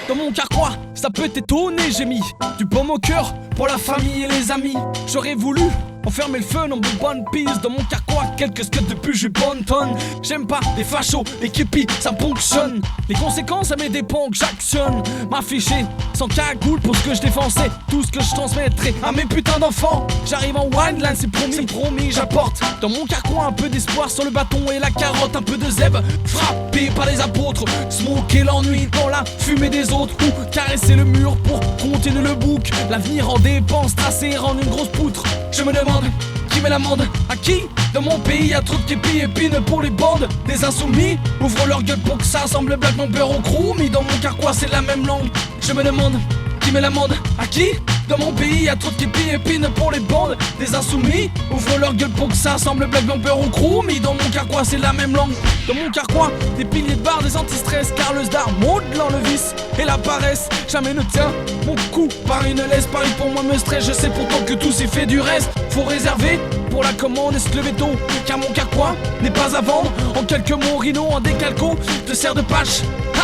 Dans mon carquois, ça peut t'étonner, j'ai mis du baume au cœur pour la famille et les amis. J'aurais voulu enfermer le feu dans mon bonne piste. Dans mon carquois, quelques scuds de plus, j'ai bonne tonne. J'aime pas les fachos, les képis, ça ponctionne. Les conséquences, ça met des ponts que j'actionne. M'afficher sans cagoule pour ce que je défensais. Tout ce que je transmettrai à mes putains d'enfants. J'arrive en wineline, c'est promis, j'apporte. Dans mon carquois, un peu d'espoir sur le bâton et la carotte. Un peu de zèbre, frappé par les apôtres. Smoker l'ennui dans la fumée des autres. Ou caresser le mur pour continuer le bouc. L'avenir en dépense, tracer, rendre une grosse poutre. Je me demande qui met l'amende à qui. Dans mon pays y'a trop de képis épines pour les bandes. Des insoumis ouvrent leur gueule pour que ça ressemble black mon beurre au crew. Mais dans mon carquois c'est la même langue. Je me demande qui met l'amende à qui. Dans mon pays y'a trop de képis épines pour les bandes. Des insoumis ouvrent leur gueule pour que ça ressemble black mon beurre au crew. Mais dans mon carquois c'est la même langue. Dans mon carquois des piliers de barre, des anti-stress. Carlos d'art, modelant le vice et la paresse. Jamais ne tient mon coup par une laisse. Paris pour moi me stresse. Je sais pourtant que tout s'y fait du reste. Faut réserver pour la commande et se lever tôt, car mon carquois n'est pas à vendre. En quelques mots, Rhino en décalco te sert de patch.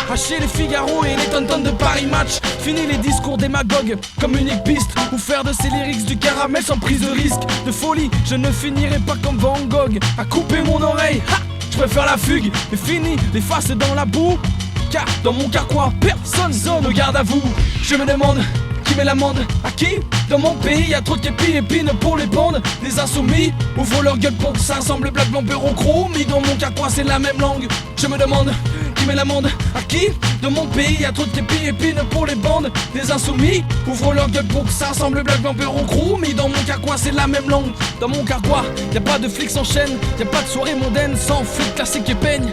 Hacher les Figaro et les tonnes de Paris Match. Fini les discours démagogues comme unique piste. Ou faire de ces lyrics du caramel sans prise de risque. De folie, je ne finirai pas comme Van Gogh à couper mon oreille. Je préfère la fugue, et fini les faces dans la boue. Car dans mon carquois, personne ne garde à vous. Je me demande qui met l'amende à qui. Dans mon pays y'a trop de képis épines pour les bandes. Les insoumis ouvrent leur gueule pour que ça ressemble black blanc beurre au crew. Mais dans mon carquois c'est la même langue. Je me demande qui met l'amende à qui. Dans mon pays y'a trop de képis épines pour les bandes. Les insoumis ouvrent leur gueule pour que ça ressemble black blanc beurre au crew. Mais dans mon carquois c'est la même langue. Dans mon carquois y'a pas de flics en chaîne. Y'a pas de soirée mondaine sans flics classiques et peigne.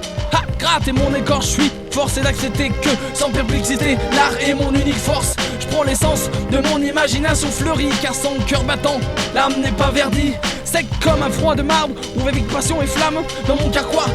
Gratte et mon écorche, je suis forcé d'accepter que sans perplexité, l'art est mon unique force. Je prends l'essence de mon imagination fleurie, car sans cœur battant, l'âme n'est pas verdie. Sec comme un froid de marbre, ou avec passion et flamme. Dans mon carquois,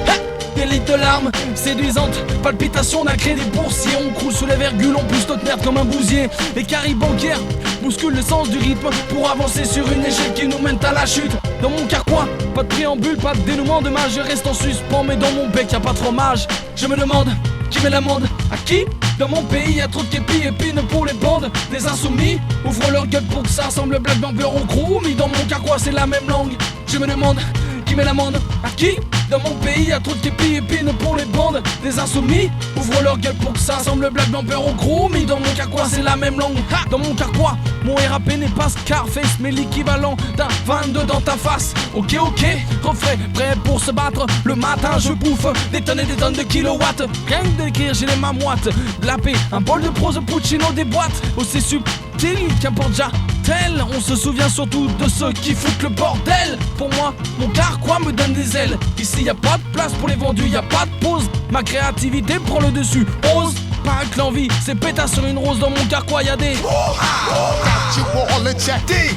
des litres de larmes séduisantes, palpitations d'un crédit boursier. On croule sous les virgules, on pousse notre merde comme un bousier. Les caries bancaires bousculent le sens du rythme pour avancer sur une échelle qui nous mène à la chute. Dans mon carquois, pas de préambule, pas de dénouement de match. Je reste en suspens, mais dans mon bec y'a pas de fromage. Je me demande qui met l'amende à qui. Dans mon pays y'a trop de képis épines pour les bandes. Des insoumis ouvrent leur gueule pour que ça ressemble black blanc beurre au crew. Mais dans mon carquois c'est la même langue. Je me demande qui met l'amende à qui. Dans mon pays y'a trop de képis épines pour les bandes. Des insoumis ouvrent leur gueule pour que ça ressemble black blanc beurre au crew. Mais dans mon carquois c'est la même langue. Dans mon carquois mon RAP n'est pas Scarface, mais l'équivalent d'un 22 dans ta face. Ok, refrais, prêt pour se battre. Le matin je bouffe des tonnes et des tonnes de kilowatts. Rien que d'écrire j'ai les mains moites. De la paix, un bol de prose Puccino des boîtes. Aussi subtil qu'importe déjà tel. On se souvient surtout de ceux qui foutent le bordel. Pour moi, mon carquois me donne des ailes. Ici y a pas de place pour les vendus, y a pas de pause. Ma créativité prend le dessus, ose. Pas que l'envie, c'est pétasse sur une rose. Dans mon carquois y'a des You all in check DM,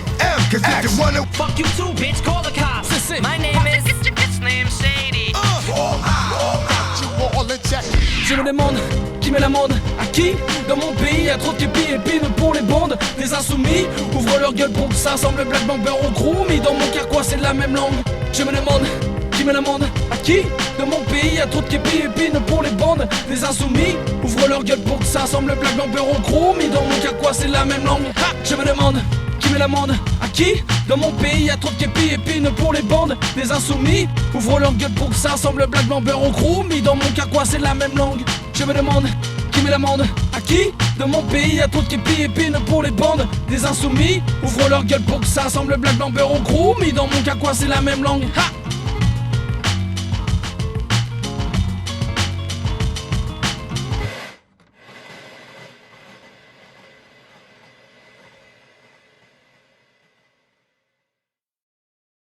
cause if you wanna Fuck you too, bitch, call the cops. C'est My name is It's name Shady. you all in check. Je me demande qui met l'amende à qui. Dans mon pays y'a trop de képis épines pour les bandes. Les insoumis ouvrent leur gueule pour que ça ressemble black blanc beurre au crew. Mais dans mon carquois c'est la même langue. Je me demande qui met l'amende à qui. Dans mon pays y'a trop de képis épines pour les bandes. Les insoumis ouvrent leur gueule pour que ça ressemble black blanc beurre au crew. Mais dans mon carquois c'est la même langue. Je me demande qui met l'amende à qui. Dans mon pays y'a trop de képis épines pour les bandes. Les insoumis ouvrent leur gueule pour que ça ressemble black blanc beurre au crew. Mais dans mon carquois c'est la même langue. Je me demande qui met l'amende à qui. Dans mon pays y'a trop de képis épines pour les bandes. Des insoumis ouvrent leur gueule pour que ça ressemble black blanc beurre au crew. Mais dans mon carquois c'est la même langue.